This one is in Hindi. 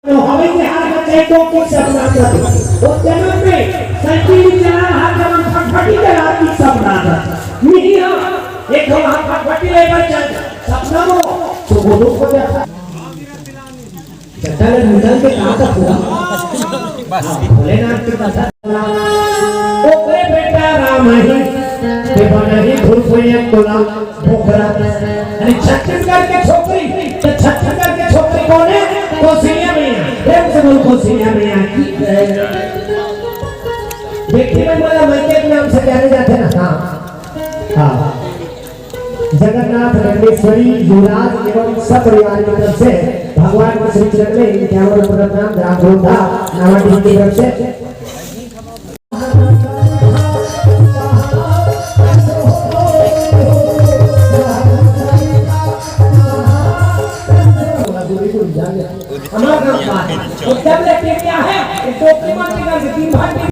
तो हमें के हार का चाहे तो कुछ सपना था वो जन्म में साइकिल चला हाथ जब फटफटी चला की सपना था नहीं हां एक दो हाथ फटफटी लेकर चल सपना वो तो वो लोग को जाता चट्टान निकल के कहां तक हुआ बस भोलेनाथ के पास ओ के बेटा राम ही ते बनाही धुरफुया कोला भोकरा अरे छत्तीसगढ़ के छोकरी तो छत्तीसगढ़ के छोकरी कौन है कौशल्या मैया प्रेम से बोल कौशल्या मैया की देखिए मैं बोला मैके के नाम से जाने जाते ना हाँ जगन्नाथ रंगेश्वरी युवराज एवं सब परिवार की तरफ से भगवान के श्री चरण में इनके प्रणाम जागरूक था नामाटी की तरफ से हमारा काम है जब लेके क्या है टोकरी मार के तीन भाग